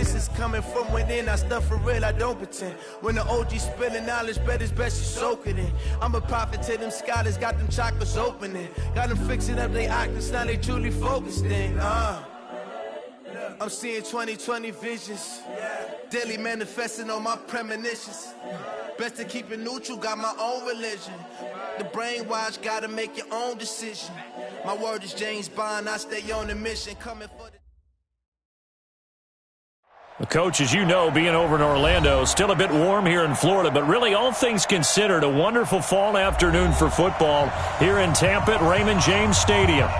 greatness is coming from within. I stuff for real, I don't pretend. When the OG spilling knowledge, bet it's best you soak it in. I'm a prophet to them scholars, got them chakras opening. Got them fixing up they octaves, now they truly focused in. I'm seeing 2020 visions. Daily manifesting on my premonitions. Best to keep it neutral, got my own religion. The brainwash, gotta make your own decision. My word is James Bond, I stay on the mission. Coming for the Coach, as you know, being over in Orlando, still a bit warm here in Florida, but really all things considered, a wonderful fall afternoon for football here in Tampa at Raymond James Stadium.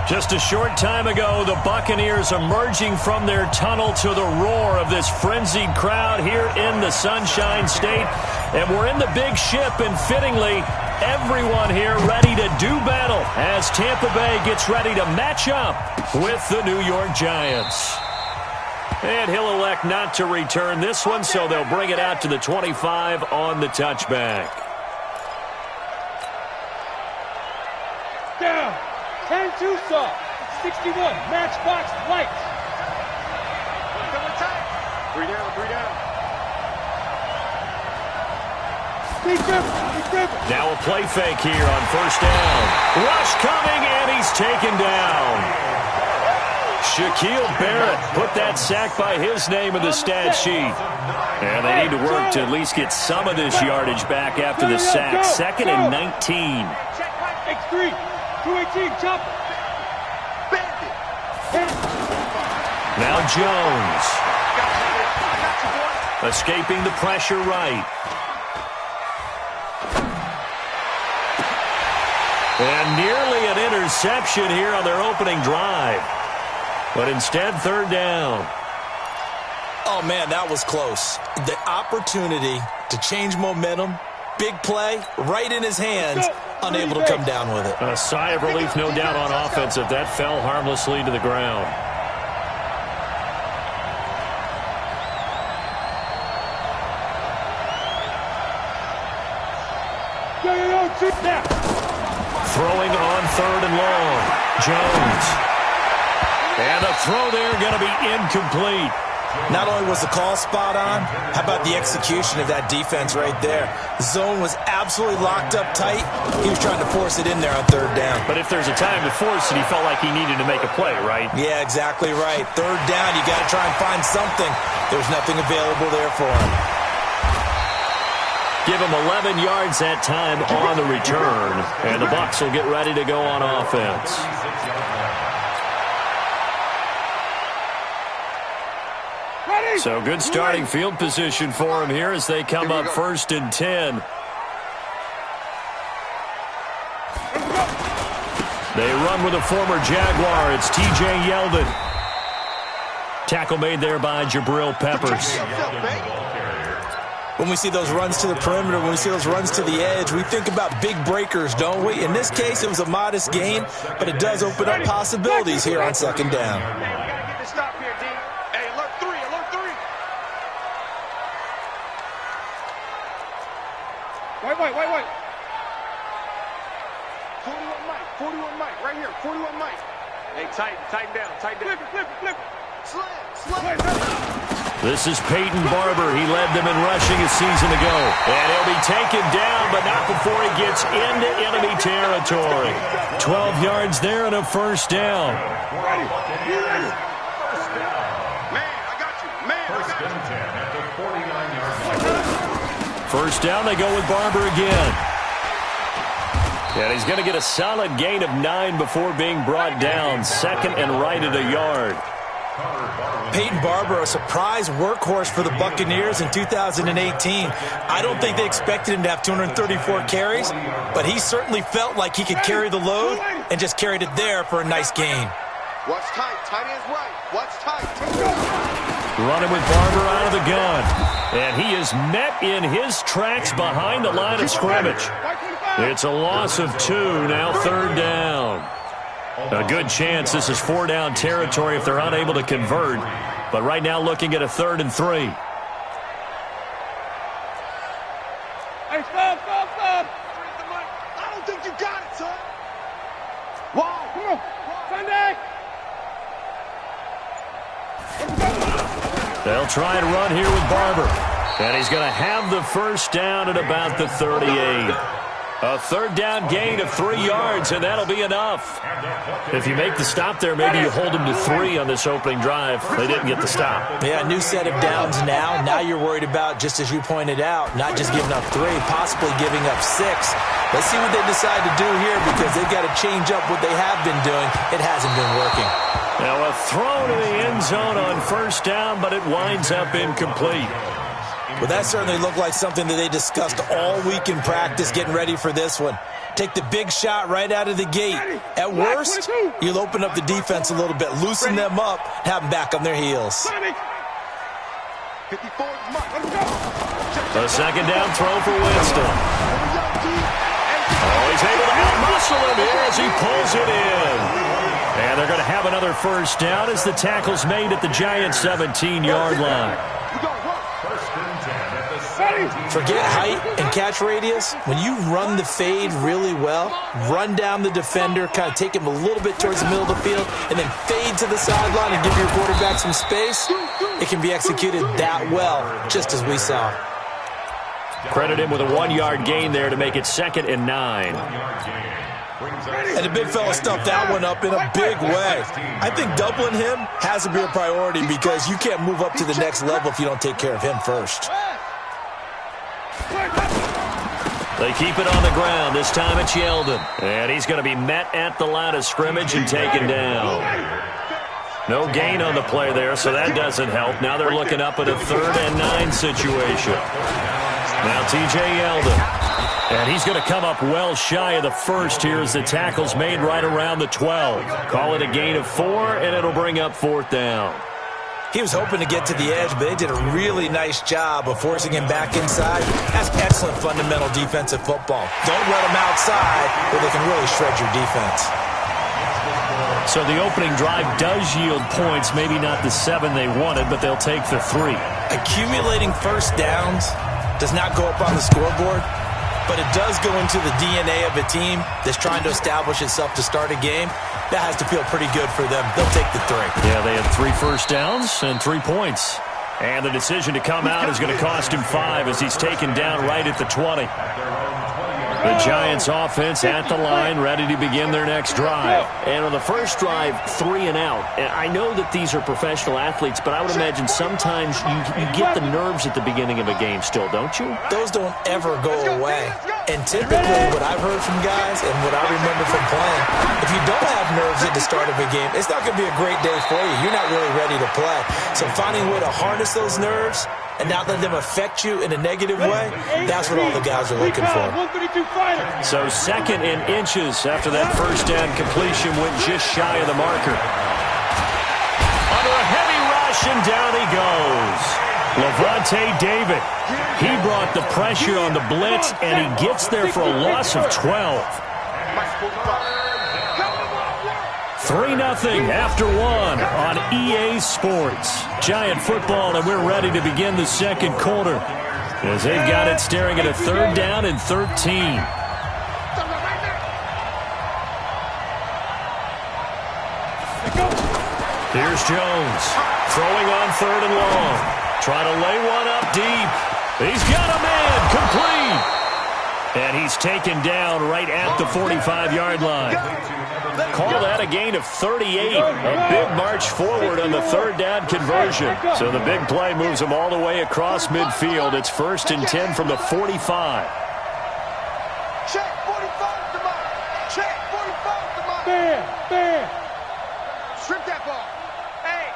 Just a short time ago, the Buccaneers emerging from their tunnel to the roar of this frenzied crowd here in the Sunshine State. And we're in the big ship, and fittingly, everyone here ready to do battle as Tampa Bay gets ready to match up with the New York Giants. And he'll elect not to return this one, so they'll bring it out to the 25 on the touchback. Down. 10-2 saw. 61. Matchbox lights. Three down. Now a play fake here on first down. Rush coming, and he's taken down. Shaquille Barrett put that sack by his name in the stat sheet. And they need to work to at least get some of this yardage back after the sack. 2nd and 19. X3, 218, chop. Now Jones. Escaping the pressure right. And nearly an interception here on their opening drive. But instead, 3rd down. Oh, man, that was close. The opportunity to change momentum, big play, right in his hands, unable to come down with it. A sigh of relief, no doubt, on offense if that fell harmlessly to the ground. Throwing on 3rd and long. Jones. And the throw there going to be incomplete. Not only was the call spot on, how about the execution of that defense right there? The zone was absolutely locked up tight. He was trying to force it in there on 3rd down. But if there's a time to force it, he felt like he needed to make a play, right? Yeah, exactly right. 3rd down, you got to try and find something. There's nothing available there for him. Give him 11 yards that time on the return. And the Bucs will get ready to go on offense. So good starting field position for him here as they come up 1st and 10. They run with a former Jaguar. It's T.J. Yeldon. Tackle made there by Jabril Peppers. When we see those runs to the perimeter, when we see those runs to the edge, we think about big breakers, don't we? In this case, it was a modest gain, but it does open up possibilities here on 2nd down. White. 41 Mike, right here, 41 Mike. Hey, tighten down. Flip. Slam. This is Peyton Barber. He led them in rushing a season ago. And he'll be taken down, but not before he gets into enemy territory. 12 yards there and a 1st down. Man, I got you. 1st down, they go with Barber again. And he's going to get a solid gain of 9 before being brought down. 2nd and right at a yard. Peyton Barber, a surprise workhorse for the Buccaneers in 2018. I don't think they expected him to have 234 carries, but he certainly felt like he could carry the load and just carried it there for a nice gain. Watch tight. Tight ends right. Watch tight. Running with Barber out of the gun. And he is met in his tracks behind the line of scrimmage. It's a loss of 2, now 3rd down. A good chance this is 4-down territory if they're unable to convert. But right now looking at a 3rd and 3. Hey, stop. I don't think you got it, son. Wow, come on. Sunday. They'll try and run here with Barber. And he's going to have the first down at about the 38. A third down gain of 3 yards, and that'll be enough. If you make the stop there, maybe you hold them to 3 on this opening drive. They didn't get the stop. Yeah, new set of downs now. Now you're worried about, just as you pointed out, not just giving up 3, possibly giving up 6. Let's see what they decide to do here, because they've got to change up what they have been doing. It hasn't been working. Now a throw to the end zone on first down, but it winds up incomplete. Well, that certainly looked like something that they discussed all week in practice, getting ready for this one. Take the big shot right out of the gate. At worst, you'll open up the defense a little bit, loosen them up, have them back on their heels. A second down throw for Winston. Oh, he's able to out-muscle him here as he pulls it in. And they're going to have another first down as the tackle's made at the Giants' 17-yard line. Forget height and catch radius. When you run the fade really well, run down the defender, kind of take him a little bit towards the middle of the field, and then fade to the sideline and give your quarterback some space, it can be executed that well, just as we saw. Credit him with a 1-yard gain there to make it 2nd and 9. And the big fella stuffed that one up in a big way. I think doubling him has to be a priority, because you can't move up to the next level if you don't take care of him first. They keep it on the ground. This time it's Yeldon. And he's going to be met at the line of scrimmage and taken down. No gain on the play there, so that doesn't help. Now they're looking up at a 3rd and 9 situation. Now T.J. Yeldon. And he's going to come up well shy of the first here as the tackle's made right around the 12. Call it a gain of 4, and it'll bring up 4th down. He was hoping to get to the edge, but they did a really nice job of forcing him back inside. That's excellent fundamental defensive football. Don't let him outside where they can really shred your defense. So the opening drive does yield points, maybe not the 7 they wanted, but they'll take the 3. Accumulating first downs does not go up on the scoreboard, but it does go into the DNA of a team that's trying to establish itself to start a game. That has to feel pretty good for them. They'll take the 3. Yeah, they had 3 first downs and 3 points. And the decision to come out is going to cost him 5 as he's taken down right at the 20. The Giants offense at the line, ready to begin their next drive. And on the first drive, 3 and out. And I know that these are professional athletes, but I would imagine sometimes you get the nerves at the beginning of a game still, don't you? Those don't ever go away. And typically what I've heard from guys and what I remember from playing, if you don't have nerves at the start of a game, it's not going to be a great day for you. You're not really ready to play. So finding a way to harness those nerves and not let them affect you in a negative way, that's what all the guys are looking for. So 2nd and inches after that first down completion went just shy of the marker. Under a heavy rush, and down he goes. Levante David. He brought the pressure on the blitz, and he gets there for a loss of 12. 3-0 after 1 on EA Sports. Giant football, and we're ready to begin the second quarter as they've got it staring at a 3rd down and 13. Here's Jones throwing on 3rd and long. Trying to lay one up deep. He's got a man complete. And he's taken down right at the 45-yard line. Call that a gain of 38. A big march forward on the 3rd down conversion. So the big play moves him all the way across midfield. It's 1st and 10 from the 45. Check 45 to Mike. Check 45 to Mike. Bam. Strip that ball. Hey,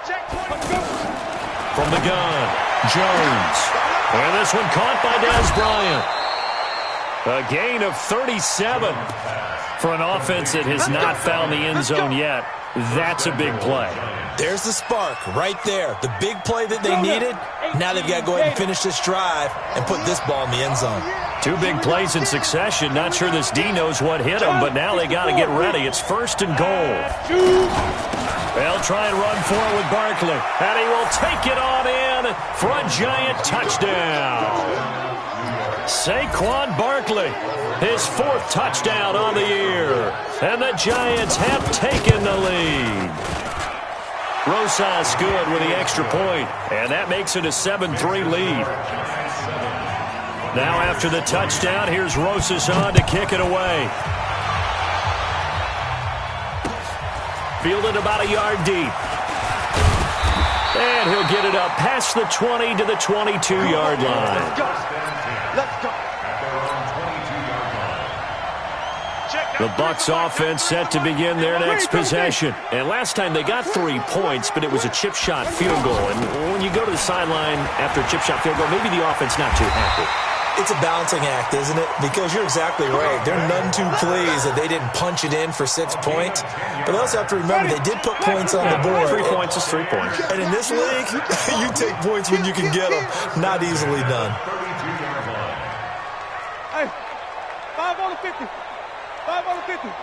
check 45. From the gun, Jones. And this one caught by Dez Bryant. A gain of 37 for an offense that has not found the end zone yet. That's a big play. There's the spark right there. The big play that they needed. Now they've got to go ahead and finish this drive and put this ball in the end zone. 2 big plays in succession. Not sure this D knows what hit him, but now they got to get ready. It's 1st and goal. They'll try and run for it with Barkley. And he will take it on in for a Giant touchdown. Saquon Barkley, his 4th touchdown on the year. And the Giants have taken the lead. Rosas good with the extra point, and that makes it a 7-3 lead. Now after the touchdown, here's Rosas on to kick it away. Fielded about a yard deep. And he'll get it up past the 20 to the 22-yard line. Let's go. The Bucs offense set to begin their next possession. And last time they got 3 points, but it was a chip shot field goal. And when you go to the sideline after a chip shot field goal, maybe the offense not too happy. It's a balancing act, isn't it? Because you're exactly right. They're none too pleased that they didn't punch it in for 6 points. But they also have to remember they did put points on the board. 3 points is 3 points. And in this league, you take points when you can get them. Not easily done. Hey, 5 on the 50. 5 on the 50.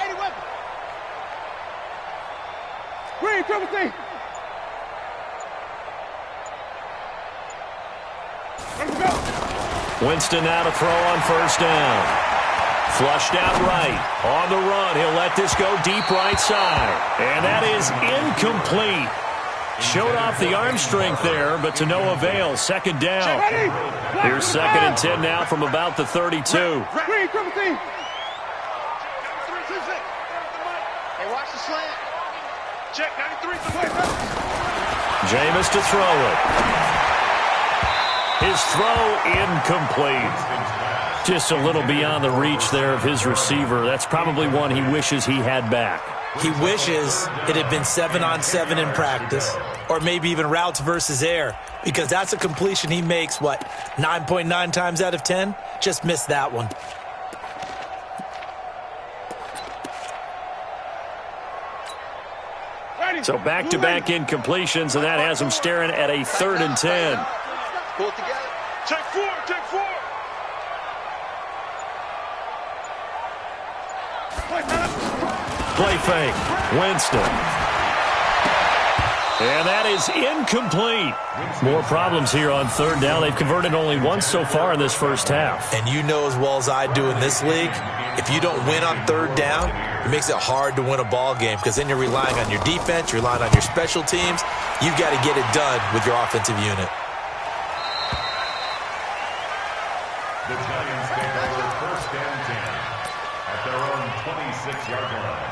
80 weapons. Green, triple C. Let's go. Winston now to throw on first down. Flushed out right. On the run, he'll let this go deep right side. And that is incomplete. Showed off the arm strength there, but to no avail. Second down. Here's 2nd and 10 now from about the 32. Green, triple C. Hey, watch the slant. Check 93. Jameis to throw it. His throw incomplete. Just a little beyond the reach there of his receiver. That's probably one he wishes he had back. He wishes it had been 7-on-7 in practice, or maybe even routes versus air, because that's a completion he makes, 9.9 times out of 10? Just missed that one. So back-to-back incompletions, and that has him staring at a 3rd and 10. Pull it together. Check 4, check 4. Play fake. Winston. And that is incomplete. More problems here on 3rd down. They've converted only once so far in this first half. And you know as well as I do in this league, if you don't win on 3rd down, it makes it hard to win a ball game because then you're relying on your defense, you're relying on your special teams. You've got to get it done with your offensive unit. The Giants take over 1st and 10 at their own 26-yard line.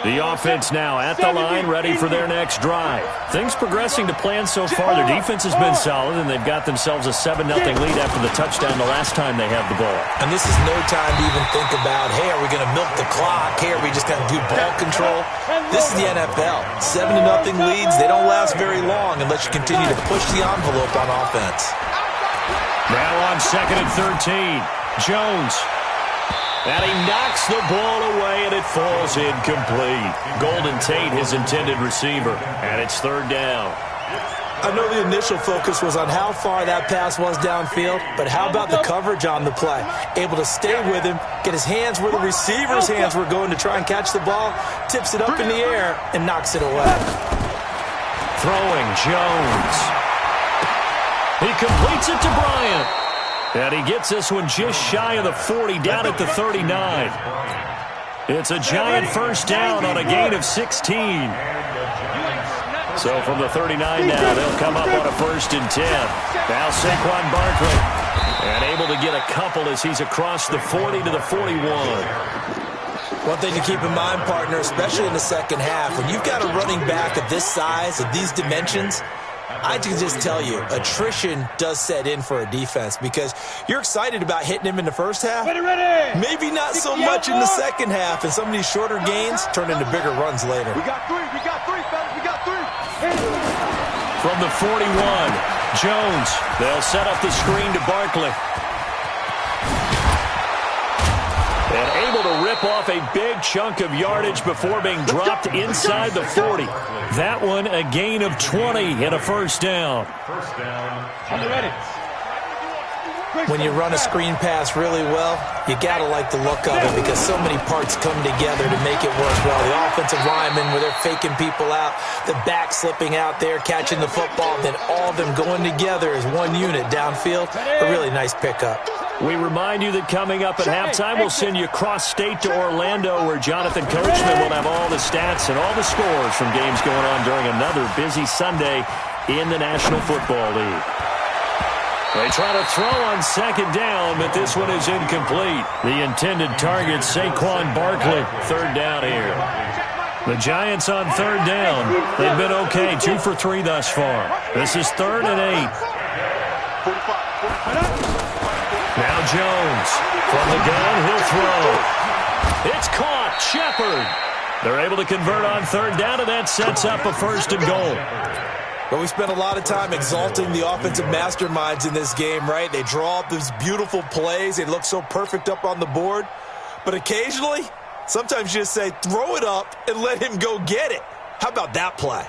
The offense now at the line, ready for their next drive. Things progressing to plan so far. Their defense has been solid, and they've got themselves a 7-0 lead after the touchdown the last time they had the ball. And this is no time to even think about, hey, are we going to milk the clock? Hey, are we just going to do ball control? This is the NFL. 7-0 leads, they don't last very long unless you continue to push the envelope on offense. Now on 2nd and 13, Jones. And he knocks the ball away, and it falls incomplete. Golden Tate, his intended receiver, and it's 3rd down. I know the initial focus was on how far that pass was downfield, but how about the coverage on the play? Able to stay with him, get his hands where the receiver's hands were going to try and catch the ball, tips it up in the air, and knocks it away. Throwing, Jones. He completes it to Bryant. And he gets this one just shy of the 40, down at the 39. It's a giant first down on a gain of 16. So from the 39 now, they'll come up on a 1st and 10. Now Saquon Barkley. And able to get a couple as he's across the 40 to the 41. One thing to keep in mind, partner, especially in the second half, when you've got a running back of this size, of these dimensions, I can just tell you, attrition does set in for a defense because you're excited about hitting him in the first half. Maybe not so much in the second half, and some of these shorter gains turn into bigger runs later. We got 3, fellas, we got 3. From the 41, Jones. They'll set up the screen to Barkley. And able to rip off a big chunk of yardage before being dropped inside the 40. That one a gain of 20 and a 1st down. First down. On the ready. When you run a screen pass really well, you got to like the look of it because so many parts come together to make it work well. The offensive linemen, where they're faking people out, the back slipping out there, catching the football, then all of them going together as one unit downfield. A really nice pickup. We remind you that coming up at halftime, we'll send you cross-state to Orlando, where Jonathan Coachman will have all the stats and all the scores from games going on during another busy Sunday in the National Football League. They try to throw on second down, but this one is incomplete. The intended target, Saquon Barkley, third down here. The Giants on third down. They've been okay, 2 for 3 thus far. This is 3rd and 8. Now Jones from the gun, he'll throw. It's caught, Shepard. They're able to convert on third down, and that sets up a 1st and goal. But we spent a lot of time exalting the offensive masterminds in this game, right? They draw up these beautiful plays. They look so perfect up on the board. But occasionally, sometimes you just say, throw it up and let him go get it. How about that play?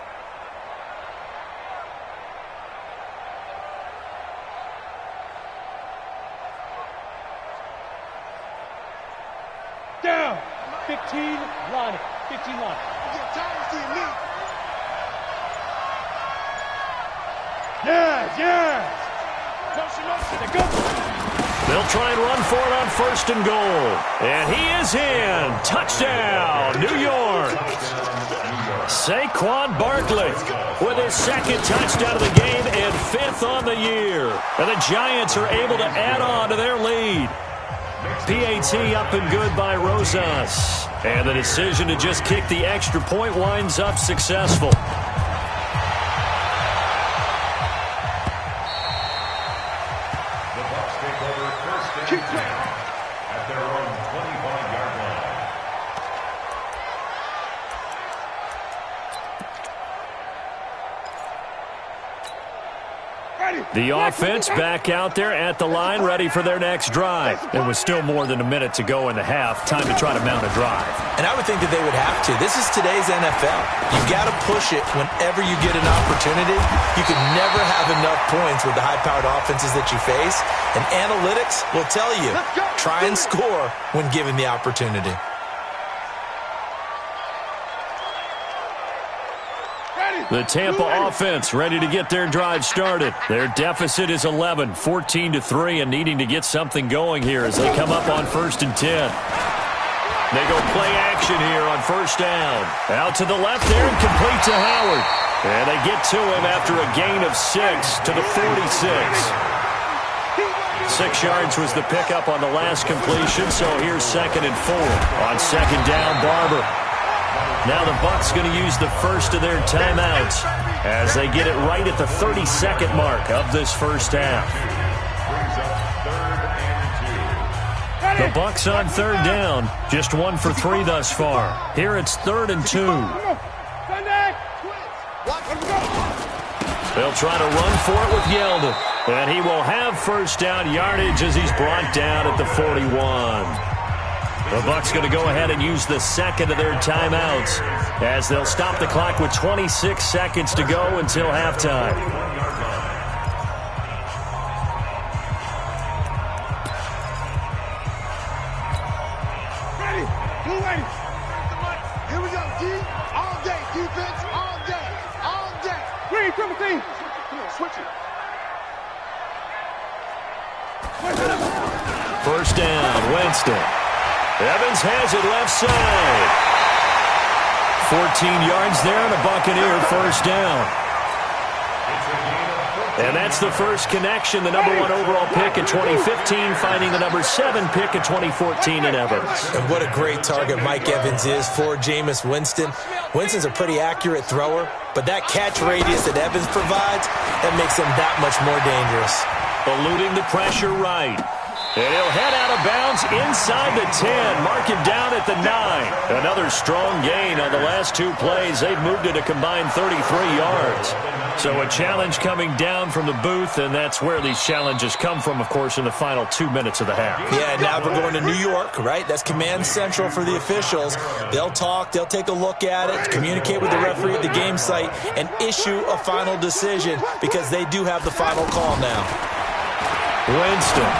Down. 15 line. 15 line. Yes. They'll try and run for it on 1st and goal. And he is in. Touchdown, New York. Saquon Barkley with his 2nd touchdown of the game and 5th on the year. And the Giants are able to add on to their lead. PAT up and good by Rosas. And the decision to just kick the extra point winds up successful. The offense back out there at the line, ready for their next drive. There was still more than a minute to go in the half. Time to try to mount a drive. And I would think that they would have to. This is today's NFL. You've got to push it whenever you get an opportunity. You can never have enough points with the high-powered offenses that you face. And analytics will tell you, try and score when given the opportunity. The Tampa offense ready to get their drive started. Their deficit is 11, 14-3, and needing to get something going here as they come up on 1st and 10. They go play action here on 1st down. Out to the left there and complete to Howard. And they get to him after a gain of 6 to the 46. 6 yards was the pickup on the last completion, so here's 2nd and 4. On 2nd down, Barber. Now the Bucs going to use the first of their timeouts as they get it right at the 32nd mark of this first half. The Bucs on 3rd down, just 1 for 3 thus far. Here it's 3rd and 2. They'll try to run for it with Yeldon, and he will have 1st down yardage as he's brought down at the 41. The Bucs going to go ahead and use the 2nd of their timeouts as they'll stop the clock with 26 seconds to go until halftime. Ready. Blue ready. Here we go, D. All day. Defense all day. All day. Green, triple team. Come on, switch it. 1st down, Winston. Evans has it left side. 14 yards there and a Buccaneer 1st down. And that's the first connection, the number 1 overall pick in 2015, finding the number 7 pick in 2014 in Evans. And what a great target Mike Evans is for Jameis Winston. Winston's a pretty accurate thrower, but that catch radius that Evans provides, that makes him that much more dangerous. Eluding the pressure right. And he'll head out of bounds inside the 10. Mark him down at the 9. Another strong gain on the last 2 plays. They've moved it a combined 33 yards. So a challenge coming down from the booth, and that's where these challenges come from, of course, in the final 2 minutes of the half. Yeah, now we're going to New York, right? That's command central for the officials. They'll talk, they'll take a look at it, communicate with the referee at the game site, and issue a final decision because they do have the final call now. Winston.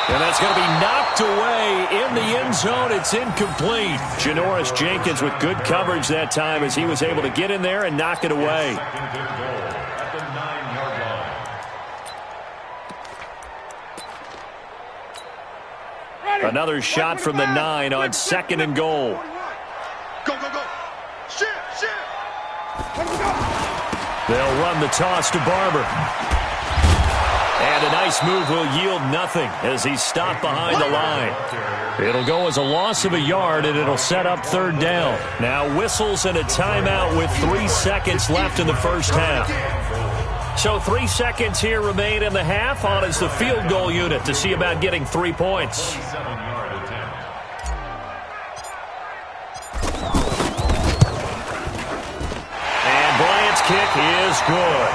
And that's going to be knocked away in the end zone. It's incomplete. Janoris Jenkins with good coverage that time as he was able to get in there and knock it away. Another shot from the 9 on 2nd and goal. Go, go, go. Shift. They'll run the toss to Barber. And a nice move will yield nothing as he's stopped behind the line. It'll go as a loss of a yard, and it'll set up 3rd down. Now whistles and a timeout with 3 seconds left in the first half. So 3 seconds here remain in the half. On is the field goal unit to see about getting 3 points. And Bryant's kick is good.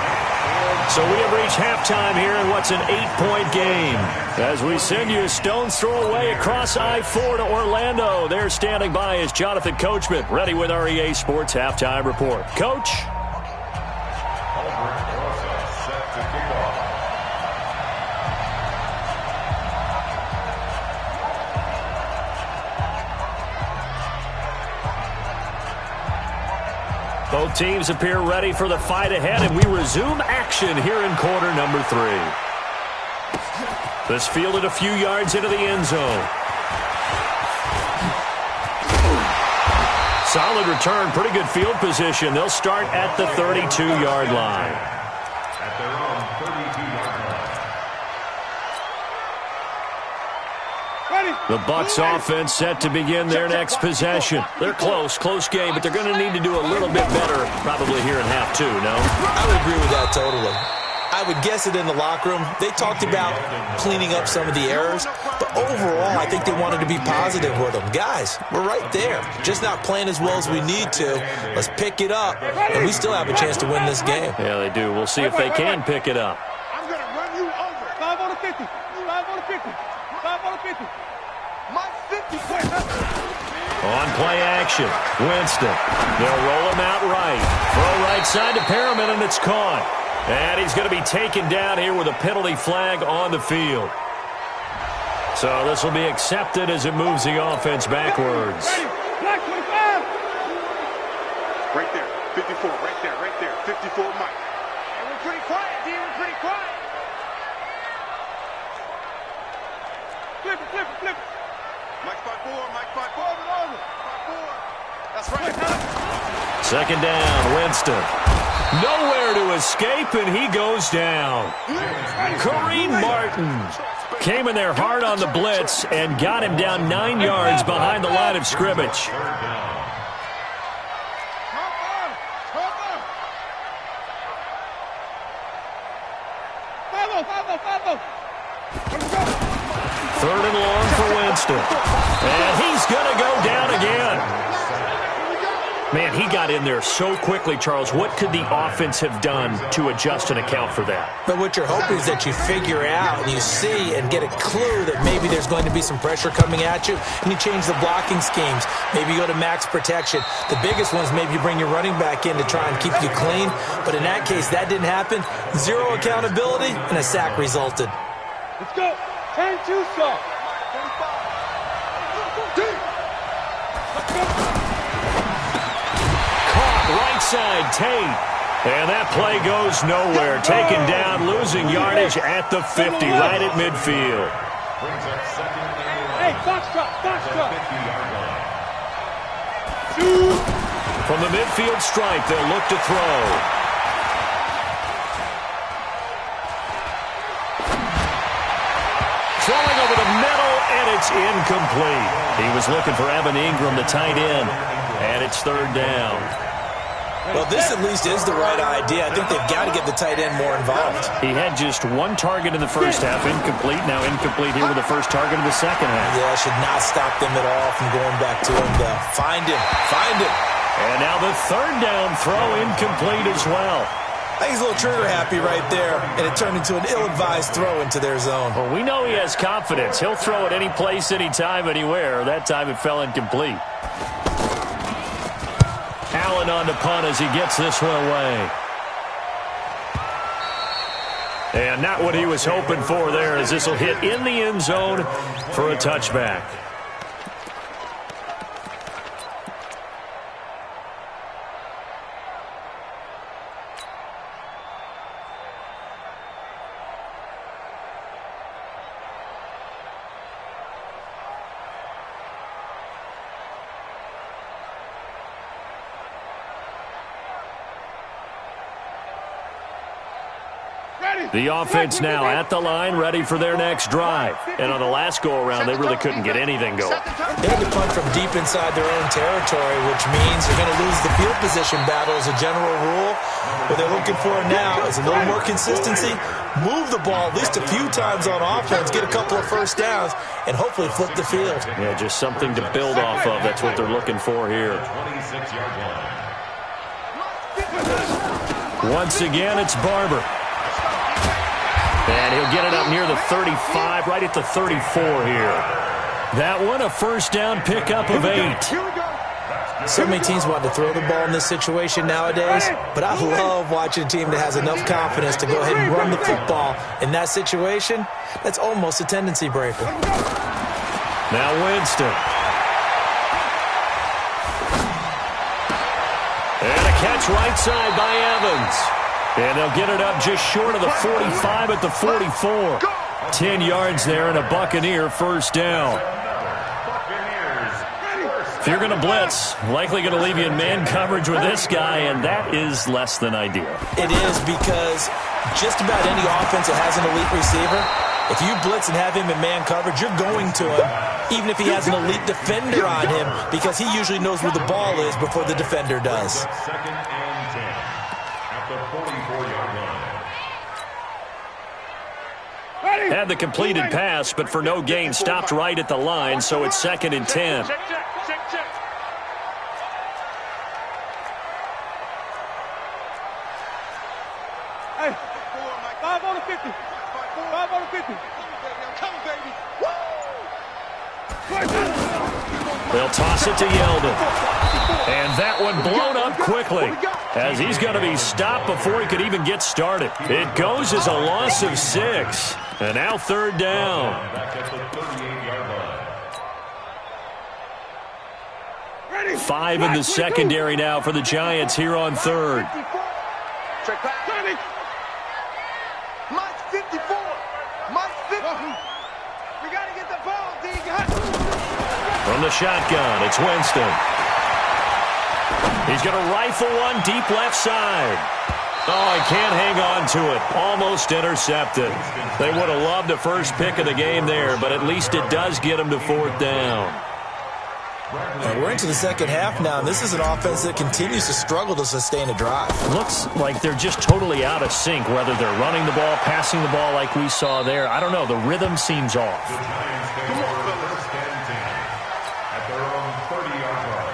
So we have reached halftime here in what's an 8-point game. As we send you a stone's throw away across I-4 to Orlando. There standing by is Jonathan Coachman, ready with our EA Sports Halftime Report. Coach? Both teams appear ready for the fight ahead, and we resume action here in quarter number 3. This fielded a few yards into the end zone. Solid return, pretty good field position. They'll start at the 32-yard line. At their own 32-yard line. The Bucs offense set to begin their next possession. They're close game, but they're going to need to do a little bit better probably here in half 2, no? I would agree with that totally. I would guess it in the locker room. They talked about cleaning up some of the errors, but overall, I think they wanted to be positive with them. Guys, we're right there. Just not playing as well as we need to. Let's pick it up, and we still have a chance to win this game. Yeah, they do. We'll see if they can pick it up. I'm going to run you over. 5 on the 50. 5 on the 50. 5 on the 50. My 50. On play action, Winston. They'll roll him out right. Throw right side to Perriman, and it's caught. And he's going to be taken down here with a penalty flag on the field. So this will be accepted as it moves the offense backwards. Black 25. Right there. 54. Right there. 54, Mike. And we're pretty quiet, D. We're pretty quiet. Flip it. Mike 5-4. Over. 5-4. That's right. 2nd down, Winston. Nowhere to escape, and he goes down. Kareem Martin came in there hard on the blitz and got him down 9 yards behind the line of scrimmage. Third and long for Winston. And he's going to go down again. Man, he got in there so quickly, Charles. What could the offense have done to adjust and account for that? But what you're hoping is that you figure out and you see and get a clue that maybe there's going to be some pressure coming at you, and you change the blocking schemes. Maybe you go to max protection. The biggest one is maybe you bring your running back in to try and keep you clean. But in that case, that didn't happen. Zero accountability, and a sack resulted. Let's go. 10-2 stop. Right side, Tate. And that play goes nowhere. Taken down, losing yardage at the 50, right at midfield. Brings up 2nd and 11. Hey, box drop. At the 50-yard line. From the midfield stripe, they'll look to throw. Throwing over the middle, and it's incomplete. He was looking for Evan Ingram, the tight end, and it's 3rd down. Well, this at least is the right idea. I think they've got to get the tight end more involved. He had just 1 target in the first half, incomplete. Now incomplete here with the first target in the second half. Yeah, should not stop them at all from going back to him. Find him. And now the 3rd down throw incomplete as well. I think he's a little trigger happy right there, and it turned into an ill-advised throw into their zone. Well, we know he has confidence. He'll throw it any place, anytime, anywhere. That time it fell incomplete. Allen on the punt as he gets this one away. And not what he was hoping for there, as this will hit in the end zone for a touchback. The offense now at the line, ready for their next drive. And on the last go-around, they really couldn't get anything going. They had to punt from deep inside their own territory, which means they're going to lose the field position battle as a general rule. What they're looking for now is a little more consistency, move the ball at least a few times on offense, get a couple of first downs, and hopefully flip the field. Yeah, just something to build off of. That's what they're looking for here. Once again, it's Barber. And he'll get it up near the 35, right at the 34 here. That one, a first down pickup of 8. So many teams want to throw the ball in this situation nowadays, but I love watching a team that has enough confidence to go ahead and run the football. In that situation, that's almost a tendency breaker. Now Winston. And a catch right side by Evans. And they'll get it up just short of the 45 at the 44. 10 yards there and a Buccaneer first down. If you're going to blitz, likely going to leave you in man coverage with this guy, and that is less than ideal. It is, because just about any offense that has an elite receiver, if you blitz and have him in man coverage, you're going to him, even if he has an elite defender on him, because he usually knows where the ball is before the defender does. Second and 10 at the 44-yard line. Had the completed pass, but for no gain, stopped right at the line, so it's second and 10. Check. Hey, 5 on the 50. 5 on the 50. Come, baby. Woo! They'll toss it to Yeldon. And that one blown up quickly, as he's going to be stopped before he could even get started. It goes as a loss of 6. And now third down. Back at the 38-yard line. 5 in the secondary now for the Giants here on third. Check back. Mike 54. Mike 50. We got to get the ball, D. From the shotgun, it's Winston. He's going to rifle one deep left side. Oh, he can't hang on to it. Almost intercepted. They would have loved the first pick of the game there, but at least it does get him to fourth down. We're into the second half now, and this is an offense that continues to struggle to sustain a drive. Looks like they're just totally out of sync, whether they're running the ball, passing the ball like we saw there. I don't know. The rhythm seems off. The Giants take over first and 10 at their own 30-yard line.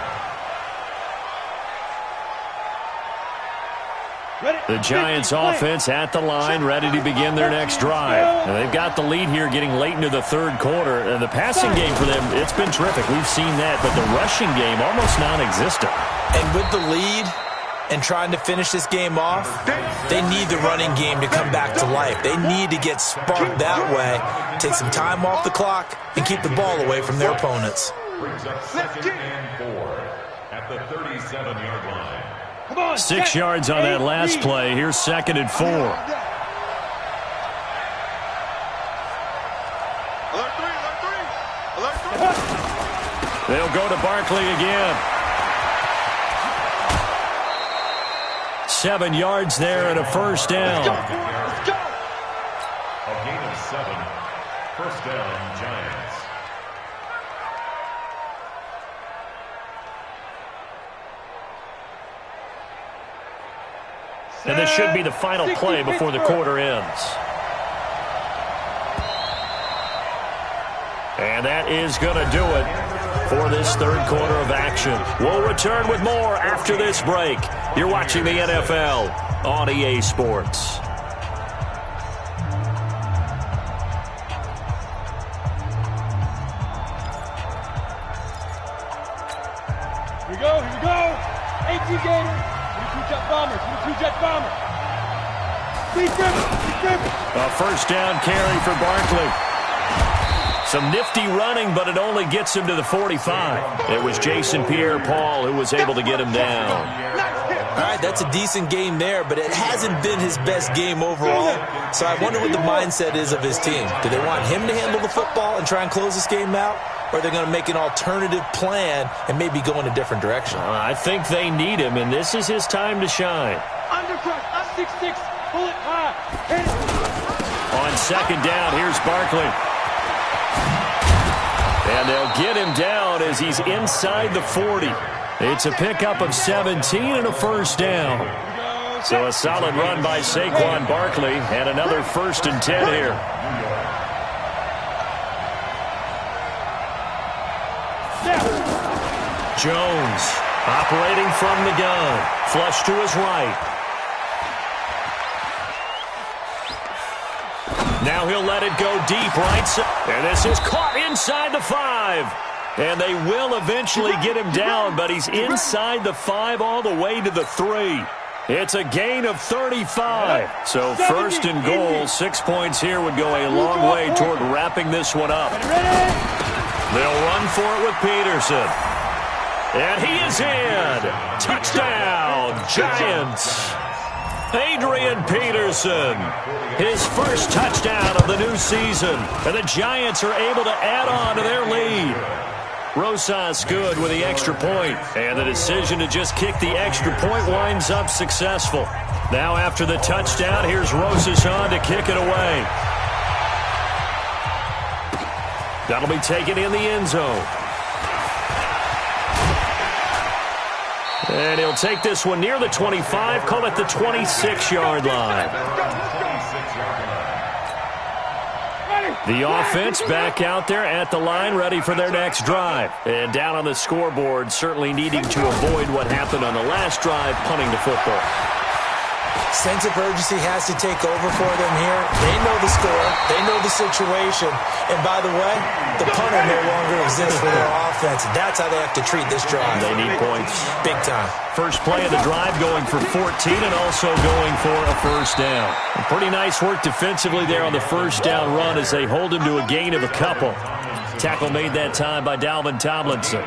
The Giants offense at the line, ready to begin their next drive. And they've got the lead here getting late into the third quarter. And the passing game for them, it's been terrific. We've seen that, but the rushing game almost non-existent. And with the lead and trying to finish this game off, they need the running game to come back to life. They need to get sparked that way, take some time off the clock, and keep the ball away from their opponents. Brings up second and 4 at the 37-yard line. 6 yards on that last play. Here's second and 4. Alert 3. They'll go to Barkley again. 7 yards there and a first down. Let's go. A gain of 7. First down, Giants. And this should be the final play before the quarter ends. And that is going to do it for this third quarter of action. We'll return with more after this break. You're watching the NFL on EA Sports. Here we go. 18 Gators. 2-jet bombers. 2-jet bombers. A first down carry for Barkley. Some nifty running, but it only gets him to the 45. It was Jason Pierre-Paul who was able to get him down. All right, that's a decent game there, but it hasn't been his best game overall. So I wonder what the mindset is of his team. Do they want him to handle the football and try and close this game out? Or are they going to make an alternative plan and maybe go in a different direction? I think they need him, and this is his time to shine. Undercut, I'm 6'6", pull it high. On second down, here's Barkley. And they'll get him down as he's inside the 40. It's a pickup of 17 and a first down. So a solid run by Saquon Barkley and another 1st and 10 here. Jones operating from the gun. Flush to his right. Now he'll let it go deep right side. And this is caught inside the 5. And they will eventually get him down, but he's inside the 5 all the way to the 3. It's a gain of 35. So 1st and goal, 6 points here would go a long way toward wrapping this one up. They'll run for it with Peterson. And he is in. Touchdown, Giants. Adrian Peterson, his first touchdown of the new season. And the Giants are able to add on to their lead. Rosas good with the extra point. And the decision to just kick the extra point winds up successful. Now after the touchdown, here's Rosas on to kick it away. That'll be taken in the end zone. And he'll take this one near the 25, call it the 26-yard line. The offense back out there at the line, ready for their next drive. And down on the scoreboard, certainly needing to avoid what happened on the last drive, punting the football. Sense of urgency has to take over for them here. They know the score. They know the situation. And by the way, the punter no longer exists for their offense. That's how they have to treat this drive. They need points. Big time. First play of the drive going for 14 and also going for a first down. And pretty nice work defensively there on the first down run as they hold him to a gain of a couple. Tackle made that time by Dalvin Tomlinson.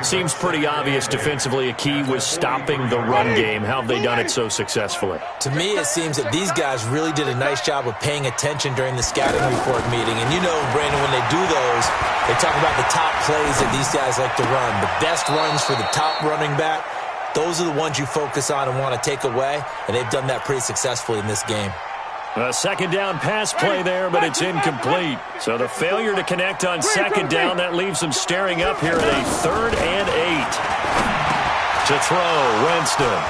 Seems pretty obvious defensively a key was stopping the run game. How have they done it so successfully? To me, it seems that these guys really did a nice job of paying attention during the scouting report meeting. And you know, Brandon, when they do those, they talk about the top plays that these guys like to run. The best runs for the top running back, those are the ones you focus on and want to take away. And they've done that pretty successfully in this game. A second down pass play there, but it's incomplete. So the failure to connect on second down, that leaves them staring up here at a 3rd and 8. To throw, Winston.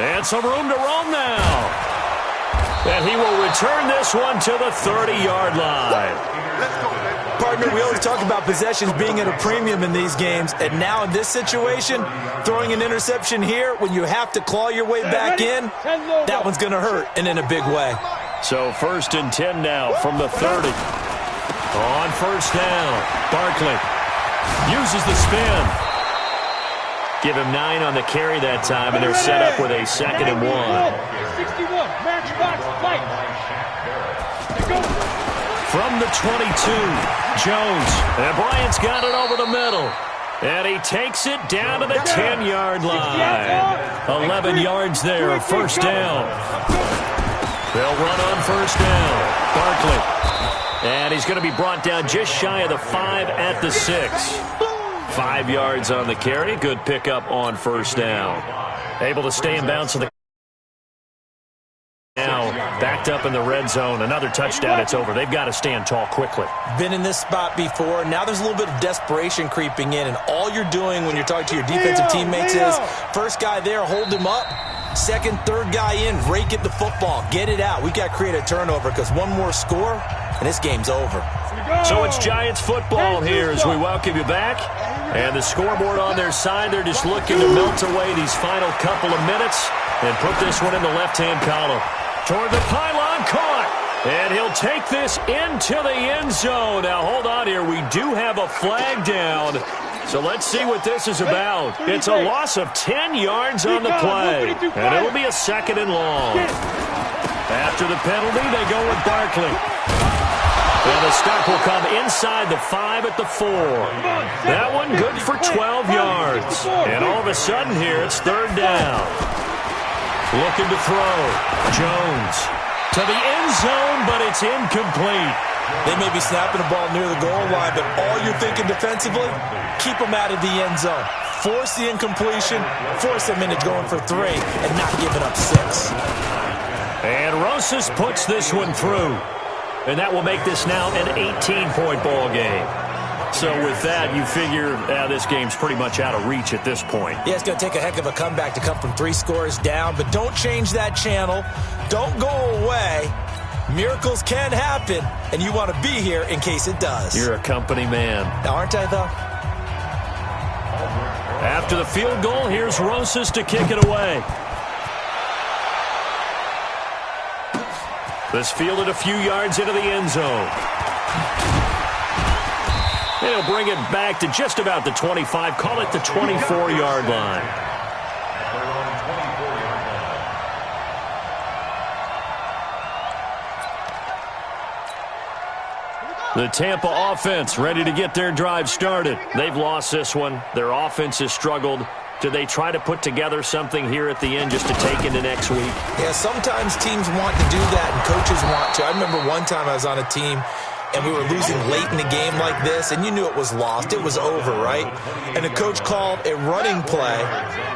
And some room to roam now. And he will return this one to the 30-yard line. Partner, we always talk about possessions being at a premium in these games, and now in this situation, throwing an interception here when you have to claw your way back in, that one's going to hurt, and in a big way. So 1st and 10 now from the 30. On first down, Barkley uses the spin. Give him 9 on the carry that time, and they're set up with a 2nd and 1. 61, matchbox fight. From the 22, Jones. And Bryant's got it over the middle. And he takes it down to the 10-yard line. 11 yards there, first down. They'll run on first down. Barkley. And he's going to be brought down just shy of the 5 at the 6. 5 yards on the carry. Good pickup on first down. Able to stay in bounds to the now backed up in the red zone. Another touchdown, it's over. They've got to stand tall quickly. Been in this spot before. Now there's a little bit of desperation creeping in, and all you're doing when you're talking to your defensive teammates is first guy there, hold him up. Second, third guy in, rake at the football. Get it out. We've got to create a turnover because one more score, and this game's over. So it's Giants football here as we welcome you back. And the scoreboard on their side, they're just looking to melt away these final couple of minutes and put this one in the left-hand column. Toward the pylon, caught. And he'll take this into the end zone. Now, hold on here. We do have a flag down. So let's see what this is about. It's a loss of 10 yards on the play, and it'll be a 2nd and long. After the penalty, they go with Barkley. And the stop will come inside the 5 at the 4. That one good for 12 yards. And all of a sudden here, it's 3rd down. Looking to throw. Jones to the end zone, but it's incomplete. They may be snapping the ball near the goal line, but all you're thinking defensively, keep them out of the end zone. Force the incompletion, force them into going for 3, and not giving up 6. And Rosas puts this one through. And that will make this now an 18-point ball game. So with that, you figure this game's pretty much out of reach at this point. Yeah, it's going to take a heck of a comeback to come from 3 scores down, but don't change that channel. Don't go away. Miracles can happen, and you want to be here in case it does. You're a company man. Aren't I, though? After the field goal, here's Rosas to kick it away. This fielded a few yards into the end zone. He'll bring it back to just about the 25. Call it the 24-yard line. The Tampa offense ready to get their drive started. They've lost this one. Their offense has struggled. Do they try to put together something here at the end just to take into next week? Yeah, sometimes teams want to do that and coaches want to. I remember one time I was on a team and we were losing late in the game like this, and you knew it was lost. It was over, right? And the coach called a running play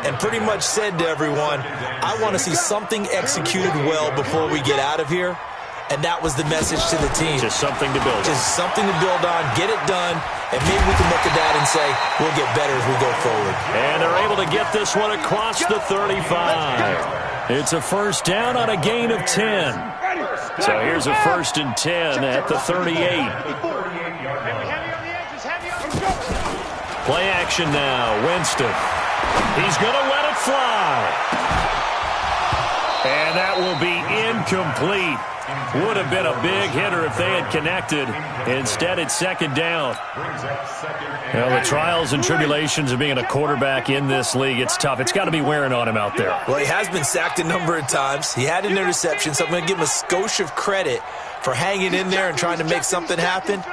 and pretty much said to everyone, I want to see something executed well before we get out of here. And that was the message to the team. Just something to build on. Just something to build on, get it done, and maybe we can look at that and say, we'll get better as we go forward. And they're able to get this one across the 35. It's a 1st down on a gain of 10. So here's a 1st and 10 at the 38. Play action now, Winston. He's going to let it fly. And that will be incomplete. Would have been a big hitter if they had connected. Instead, it's 2nd down. Well, the trials and tribulations of being a quarterback in this league, it's tough. It's got to be wearing on him out there. Well, he has been sacked a number of times. He had an interception, so I'm going to give him a skosh of credit for hanging in there and trying to make something happen,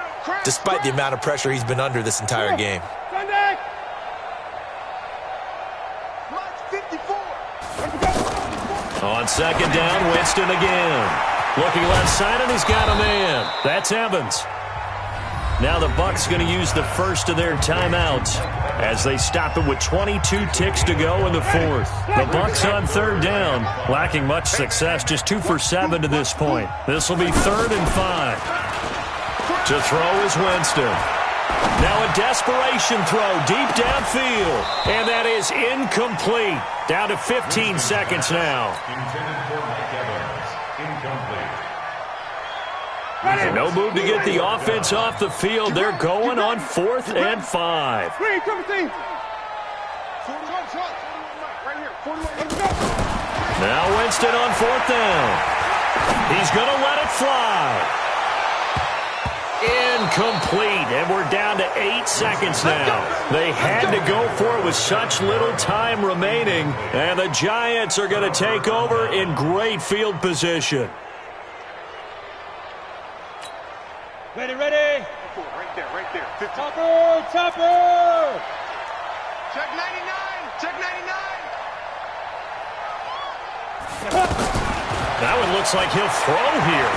despite the amount of pressure he's been under this entire game. On 2nd down, Winston again. Looking left side, and he's got a man. That's Evans. Now the Bucs going to use the first of their timeouts as they stop it with 22 ticks to go in the 4th. The Bucs on 3rd down, lacking much success, just 2 for 7 to this point. This will be 3rd and 5. To throw is Winston. Now a desperation throw deep downfield, and that is incomplete. Down to 15 seconds now. No move to get the offense off the field. They're going on 4th and 5. Now Winston on 4th down. He's going to let it fly. Incomplete, and we're down to 8 seconds now. They had to go for it with such little time remaining, and the Giants are going to take over in great field position. Ready, ready. Right there. 50. Topper. Check 99. Check 99. That one looks like he'll throw here.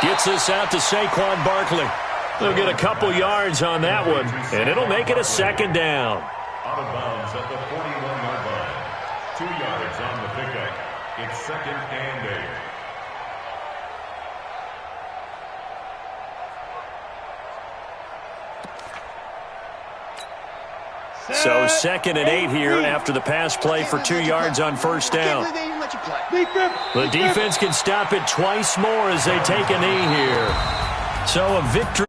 Gets this out to Saquon Barkley. They'll get a couple yards on that one, and it'll make it a 2nd down. Out of bounds at the 41-yard line. 2 yards on the pickup. It's 2nd and 8. So 2nd and 8 here after the pass play for 2 yards on 1st down. The defense can stop it twice more as they take a knee here. So a victory.